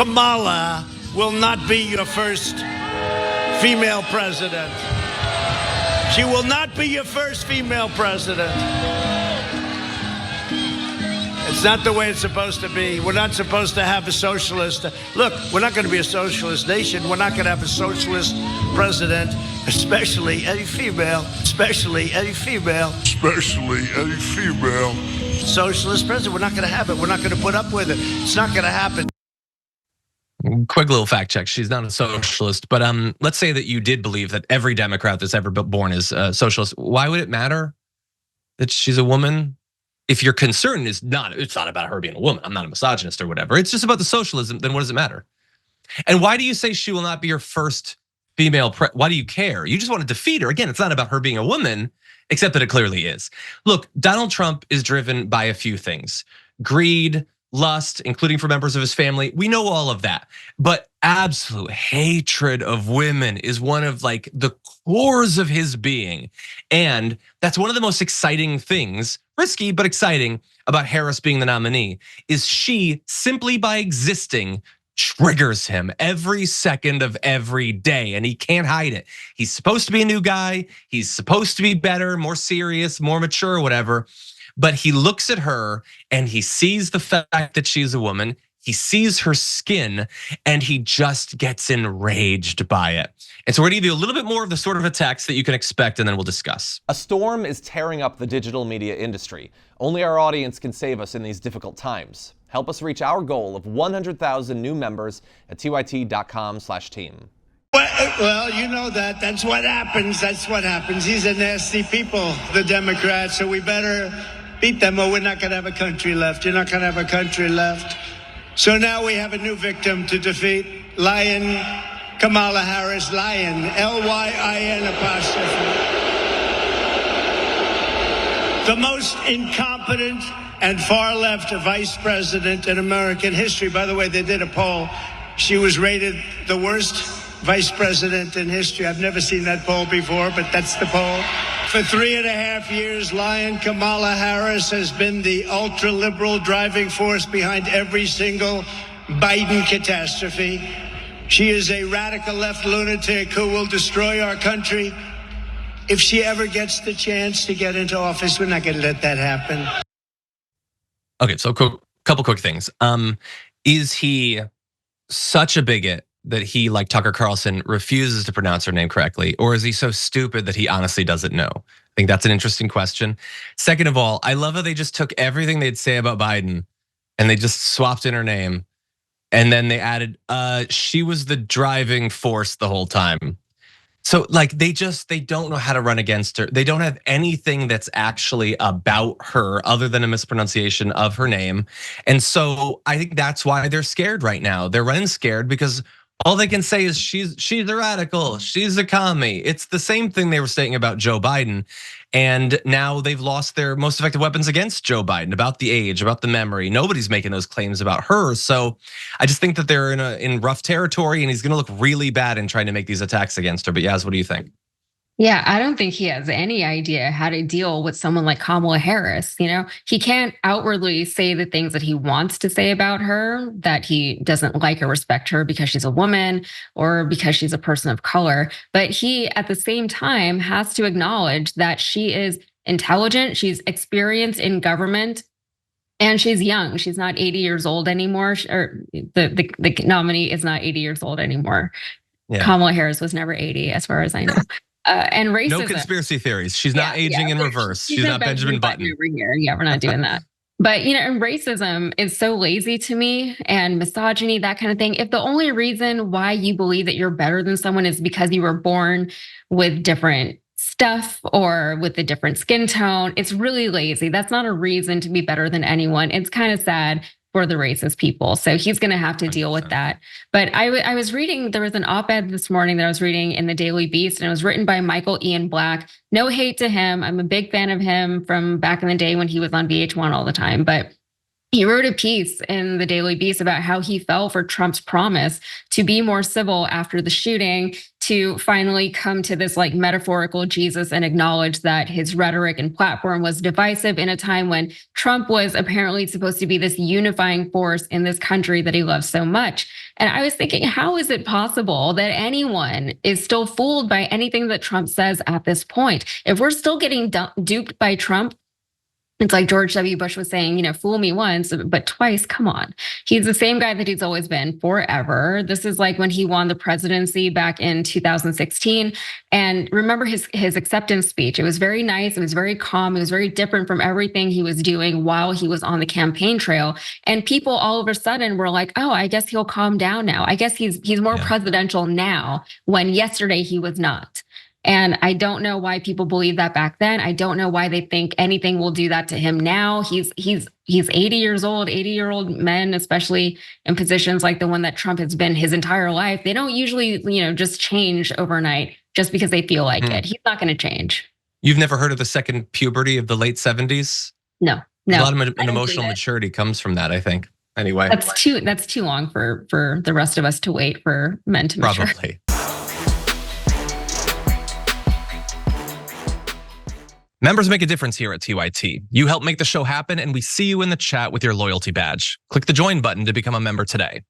Kamala will not be your first female president. She will not be your first female president. It's not the way it's supposed to be. We're not supposed to have a socialist. Look, we're not going to be a socialist nation. We're not going to have a socialist president, especially a female, especially a female, especially a female socialist president. We're not going to have it. We're not going to put up with it. It's not going to happen. Quick little fact check. She's not a socialist, but let's say that you did believe that every Democrat that's ever been born is a socialist. Why would it matter that she's a woman? If your concern is it's not about her being a woman. I'm not a misogynist or whatever. It's just about the socialism. Then what does it matter? And why do you say she will not be your first female? Why do you care? You just want to defeat her. Again, it's not about her being a woman, except that it clearly is. Look, Donald Trump is driven by a few things: greed, lust, including for members of his family. We know all of that. But absolute hatred of women is one of like the cores of his being. And that's one of the most exciting things, risky but exciting, about Harris being the nominee, is she, simply by existing, triggers him every second of every day, and he can't hide it. He's supposed to be a new guy. He's supposed to be better, more serious, more mature, whatever. But he looks at her and he sees the fact that she's a woman. He sees her skin and he just gets enraged by it. And so we're gonna give you a little bit more of the sort of attacks that you can expect, and then we'll discuss. A storm is tearing up the digital media industry. Only our audience can save us in these difficult times. Help us reach our goal of 100,000 new members at tyt.com/team. Well, you know that's what happens. That's what happens. These are nasty people, the Democrats, so we better beat them or we're not gonna have a country left. You're not gonna have a country left. So now we have a new victim to defeat. Lion Kamala Harris, Lion, L-Y-I-N apostrophe. The most incompetent and far left vice president in American history. By the way, they did a poll. She was rated the worst vice president in history. I've never seen that poll before, but that's the poll. For 3.5 years, Lion Kamala Harris has been the ultra-liberal driving force behind every single Biden catastrophe. She is a radical left lunatic who will destroy our country. If she ever gets the chance to get into office, we're not going to let that happen. Okay, so couple quick things. Is he such a bigot that he, like Tucker Carlson, refuses to pronounce her name correctly? Or is he so stupid that he honestly doesn't know? I think that's an interesting question. Second of all, I love how they just took everything they'd say about Biden and they just swapped in her name. And then they added, she was the driving force the whole time. So like they don't know how to run against her. They don't have anything that's actually about her other than a mispronunciation of her name. And so I think that's why they're scared right now. They're running scared because all they can say is she's a radical, she's a commie. It's the same thing they were saying about Joe Biden. And now they've lost their most effective weapons against Joe Biden, about the age, about the memory. Nobody's making those claims about her. So I just think that they're in rough territory, and he's gonna look really bad in trying to make these attacks against her. But Yaz, what do you think? Yeah, I don't think he has any idea how to deal with someone like Kamala Harris. He can't outwardly say the things that he wants to say about her, that he doesn't like or respect her because she's a woman or because she's a person of color. But he, at the same time, has to acknowledge that she is intelligent, she's experienced in government, and she's young. She's not 80 years old anymore, or the nominee is not 80 years old anymore. Yeah. Kamala Harris was never 80, as far as I know. And racism. No conspiracy theories. She's not aging in reverse. She's not Benjamin Button over here. Yeah, we're not doing that. But and racism is so lazy to me, and misogyny, that kind of thing. If the only reason why you believe that you're better than someone is because you were born with different stuff or with a different skin tone, it's really lazy. That's not a reason to be better than anyone. It's kind of sad for the racist people. So he's going to have to deal with that. But I was reading, there was an op-ed this morning that I was reading in the Daily Beast, and it was written by Michael Ian Black. No hate to him. I'm a big fan of him from back in the day when he was on VH1 all the time. But He wrote a piece in the Daily Beast about how he fell for Trump's promise to be more civil after the shooting, to finally come to this like metaphorical Jesus and acknowledge that his rhetoric and platform was divisive in a time when Trump was apparently supposed to be this unifying force in this country that he loves so much. And I was thinking, how is it possible that anyone is still fooled by anything that Trump says at this point? If we're still getting duped by Trump, it's like George W. Bush was saying, fool me once, but twice, come on. He's the same guy that he's always been forever. This is like when he won the presidency back in 2016. And remember his acceptance speech. It was very nice. It was very calm. It was very different from everything he was doing while he was on the campaign trail. And people all of a sudden were like, oh, I guess he'll calm down now. I guess he's more presidential now, when yesterday he was not. And I don't know why people believe that back then. I don't know why they think anything will do that to him now. He's 80 years old. 80-year-old men, especially in positions like the one that Trump has been his entire life, they don't usually, just change overnight just because they feel like it. He's not going to change. You've never heard of the second puberty of the late 70s? No. A lot of emotional maturity comes from that, I think. Anyway, that's too long for the rest of us to wait for men to mature. Probably. Members make a difference here at TYT. You help make the show happen, and we see you in the chat with your loyalty badge. Click the join button to become a member today.